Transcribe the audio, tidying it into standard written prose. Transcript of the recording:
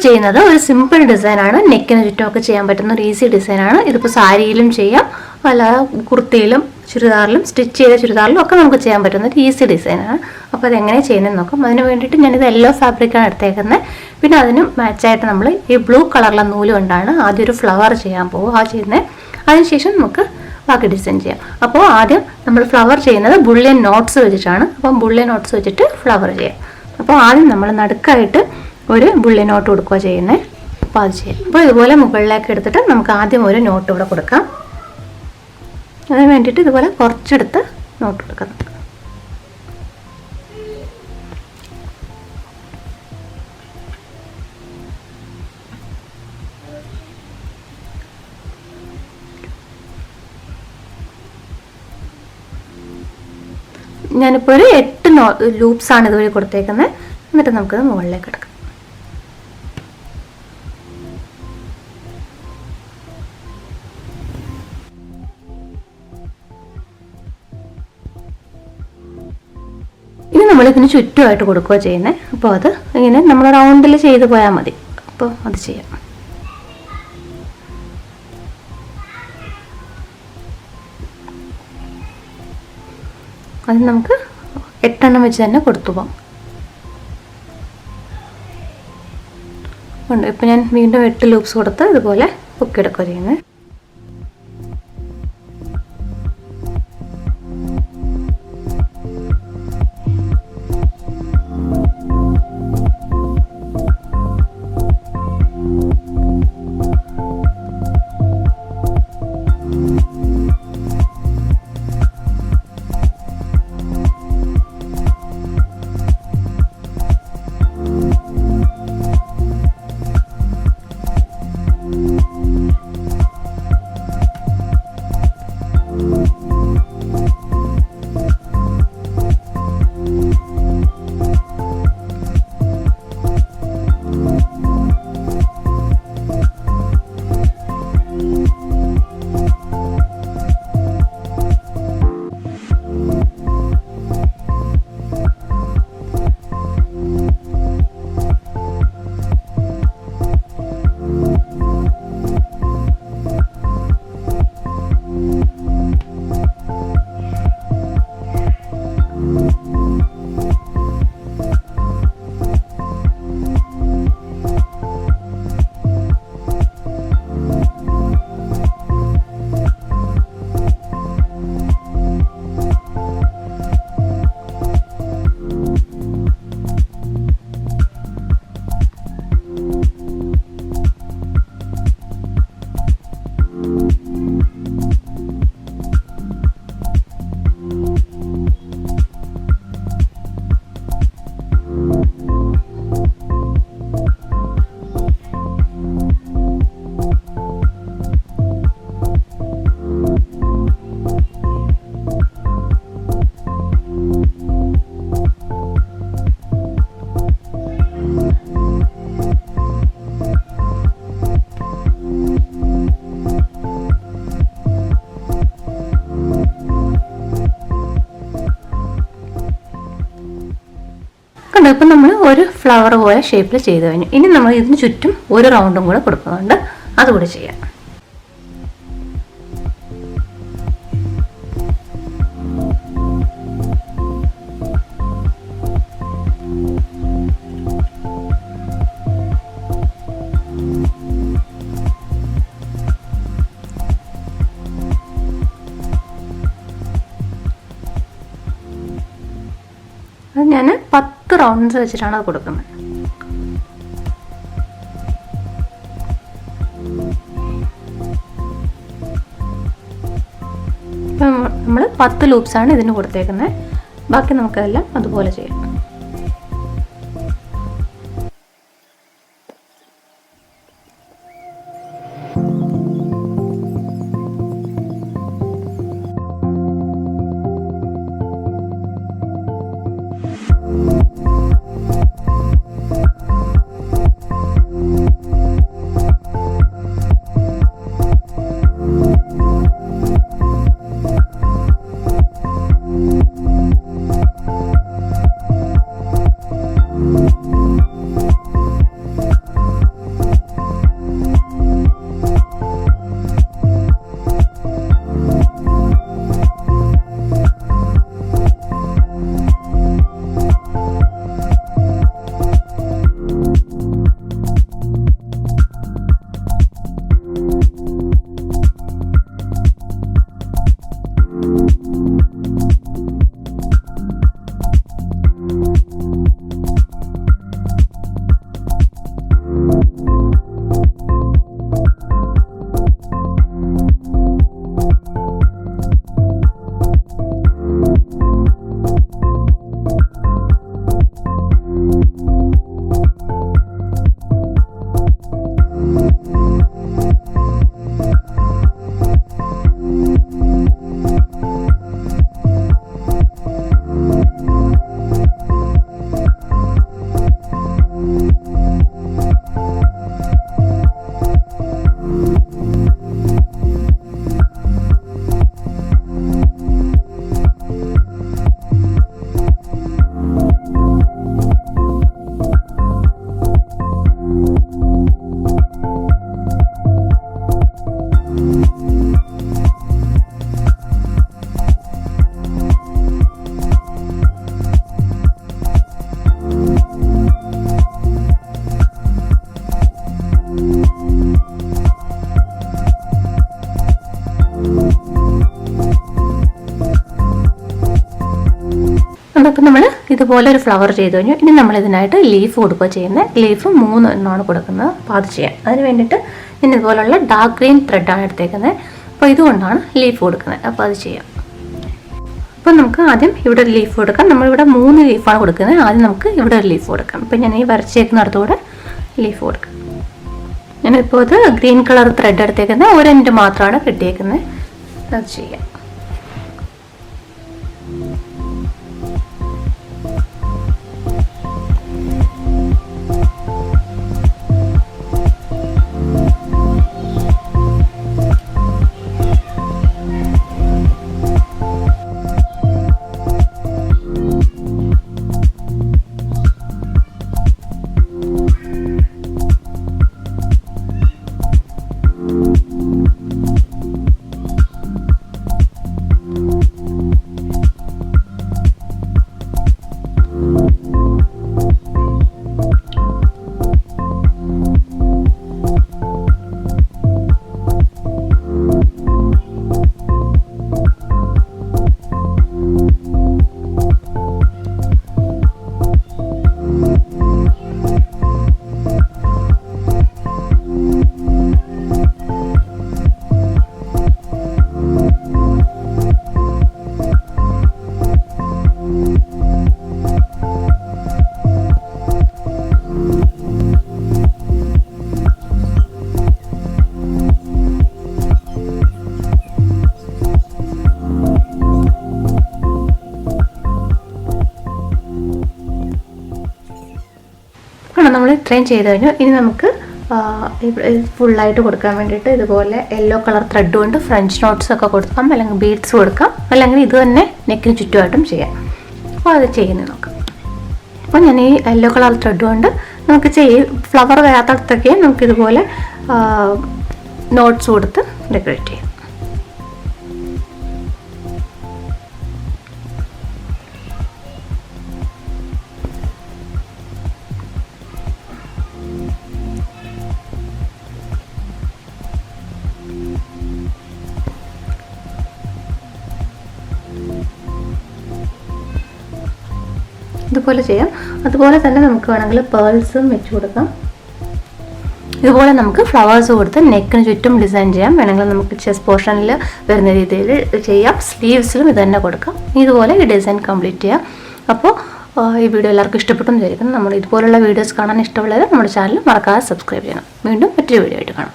ചെയ്യുന്നത് ഒരു സിമ്പിൾ ഡിസൈനാണ്. നെക്കിന് ചുറ്റുമൊക്കെ ചെയ്യാൻ പറ്റുന്ന ഒരു ഈസി ഡിസൈനാണ്. ഇതിപ്പോൾ സാരിയിലും ചെയ്യാം, അല്ലാതെ കുർത്തിയിലും ചുരിദാറിലും സ്റ്റിച്ച് ചെയ്ത ചുരിദാറിലും ഒക്കെ നമുക്ക് ചെയ്യാൻ പറ്റുന്ന ഒരു ഈസി ഡിസൈനാണ്. അപ്പോൾ അതെങ്ങനെ ചെയ്യുന്നതെന്ന് നോക്കാം. അതിന് വേണ്ടിയിട്ട് ഞാനിത് യെല്ലോ ഫാബ്രിക്കാണ് എടുത്തേക്കുന്നത്. പിന്നെ അതിന് മാച്ചായിട്ട് നമ്മൾ ഈ ബ്ലൂ കളറിലെ നൂല് കൊണ്ടാണ് ആദ്യം ഒരു ഫ്ലവർ ചെയ്യാൻ പോകും. ആ ചെയ്യുന്നത്. അതിനുശേഷം നമുക്ക് ബാക്കി ഡിസൈൻ ചെയ്യാം. അപ്പോൾ ആദ്യം നമ്മൾ ഫ്ലവർ ചെയ്യുന്നത് ബുള്ളിയൻ നോട്ട്സ് വെച്ചിട്ടാണ്. അപ്പം ബുള്ളിയൻ നോട്ട്സ് വെച്ചിട്ട് ഫ്ലവർ ചെയ്യാം. അപ്പോൾ ആദ്യം നമ്മൾ നടുക്കായിട്ട് ഒരു ബുള്ളിയൻ നോട്ട് കൊടുക്കുക ചെയ്യുന്നത്. അപ്പോൾ അത് ചെയ്യാം. അപ്പോൾ ഇതുപോലെ മുകളിലേക്ക് എടുത്തിട്ട് നമുക്ക് ആദ്യം ഒരു നോട്ട് ഇവിടെ കൊടുക്കാം. അതിന് വേണ്ടിയിട്ട് ഇതുപോലെ കുറച്ചെടുത്ത് നോട്ട് കൊടുക്കാം. ഞാനിപ്പോൾ ഒരു 8 ലൂപ്സാണ് ഇതുവഴി കൊടുത്തേക്കുന്നത്. എന്നിട്ട് നമുക്കത് മുകളിലേക്ക് എടുക്കാം. ഇനി നമ്മളിതിന് ചുറ്റുമായിട്ട് കൊടുക്കുക ചെയ്യുന്നത്. അപ്പോൾ അത് ഇങ്ങനെ നമ്മൾ റൗണ്ടിൽ ചെയ്ത് പോയാൽ മതി. അപ്പോൾ അത് ചെയ്യാം. അത് നമുക്ക് 8 എണ്ണം വെച്ച് തന്നെ കൊടുത്തു പോകാം. ഉണ്ട്. ഇപ്പോൾ ഞാൻ വീണ്ടും 8 ലൂപ്സ് കൊടുത്ത് ഇതുപോലെ പൊക്കിയെടുക്കുക ചെയ്യുന്നത്. ഇപ്പം നമ്മൾ ഒരു ഫ്ലവർ പോലെ ഷേപ്പിൽ ചെയ്ത് കഴിഞ്ഞു. ഇനി നമ്മൾ ഇതിന് ചുറ്റും ഒരു റൗണ്ടും കൂടെ കൊടുക്കുന്നുണ്ട്. അതുകൂടെ ചെയ്യാം. അത് ഞാൻ 10 റൗണ്ട്സ് വെച്ചിട്ടാണ് അത് കൊടുക്കുന്നത്. ഇപ്പം നമ്മൾ 10 ലൂപ്സാണ് ഇതിന് കൊടുത്തേക്കുന്നത്. ബാക്കി നമുക്കതെല്ലാം അതുപോലെ ചെയ്യാം. ഇതുപോലെ ഒരു ഫ്ലവർ ചെയ്ത് കഴിഞ്ഞു. ഇനി നമ്മൾ ഇതിനായിട്ട് ലീഫ് കൊടുക്കുക ചെയ്യുന്നത്. ലീഫ് 3 എണ്ണമാണ് കൊടുക്കുന്നത്. അപ്പോൾ അത് ചെയ്യാം. അതിന് വേണ്ടിയിട്ട് ഞാൻ ഇതുപോലുള്ള ഡാർക്ക് ഗ്രീൻ ത്രെഡാണ് എടുത്തേക്കുന്നത്. അപ്പോൾ ഇതുകൊണ്ടാണ് ലീഫ് കൊടുക്കുന്നത്. അപ്പോൾ അത് ചെയ്യാം. അപ്പോൾ നമുക്ക് ആദ്യം ഇവിടെ ഒരു ലീഫ് കൊടുക്കാം. നമ്മളിവിടെ 3 ലീഫാണ് കൊടുക്കുന്നത്. ആദ്യം നമുക്ക് ഇവിടെ ഒരു ലീഫ് കൊടുക്കാം. അപ്പോൾ ഞാൻ ഈ വരച്ചേക്കുന്നിടത്തൂടെ ലീഫ് കൊടുക്കാം. ഞാനിപ്പോൾ ഇത് ഗ്രീൻ കളർ ത്രെഡ് എടുത്തേക്കുന്നത്. ഒരു എൻഡ് മാത്രമാണ് കിട്ടിയേക്കുന്നത്. അത് ചെയ്യാം. നമ്മൾ ഇത്രയും ചെയ്ത് കഴിഞ്ഞു. ഇനി നമുക്ക് ഫുള്ളായിട്ട് കൊടുക്കാൻ വേണ്ടിയിട്ട് ഇതുപോലെ യെല്ലോ കളർ ത്രെഡ് കൊണ്ട് ഫ്രഞ്ച് നോട്ട്സ് ഒക്കെ കൊടുക്കാം, അല്ലെങ്കിൽ ബീഡ്സ് കൊടുക്കാം, അല്ലെങ്കിൽ ഇത് തന്നെ നെക്കിന് ചുറ്റുമായിട്ടും ചെയ്യാം. അപ്പോൾ അത് ചെയ്യുന്നത് നോക്കാം. അപ്പോൾ ഞാൻ ഈ യെല്ലോ കളർ ത്രെഡ് കൊണ്ട് നമുക്ക് ഫ്ലവർ വരാത്തടത്തൊക്കെ നമുക്കിതുപോലെ നോട്ട്സ് കൊടുത്ത് ഡെക്കറേറ്റ് ചെയ്യാം. ഇതുപോലെ ചെയ്യാം. അതുപോലെ തന്നെ നമുക്ക് വേണമെങ്കിൽ പേൾസും വെച്ച് കൊടുക്കാം. ഇതുപോലെ നമുക്ക് ഫ്ലവേഴ്സ് കൊടുത്ത് നെക്കിന് ചുറ്റും ഡിസൈൻ ചെയ്യാം. വേണമെങ്കിൽ നമുക്ക് ചെസ്റ്റ് പോർഷനിൽ വരുന്ന രീതിയിൽ ചെയ്യാം. സ്ലീവ്സിലും ഇത് തന്നെ കൊടുക്കാം. ഇതുപോലെ ഈ ഡിസൈൻ കംപ്ലീറ്റ് ചെയ്യാം. അപ്പോൾ ഈ വീഡിയോ എല്ലാവർക്കും ഇഷ്ടപ്പെട്ടെന്ന് വിചാരിക്കുന്നു. നമ്മൾ ഇതുപോലുള്ള വീഡിയോസ് കാണാൻ ഇഷ്ടമുള്ളത് നമ്മുടെ ചാനൽ മറക്കാതെ സബ്സ്ക്രൈബ് ചെയ്യണം. വീണ്ടും മറ്റൊരു വീഡിയോ ആയിട്ട് കാണാം.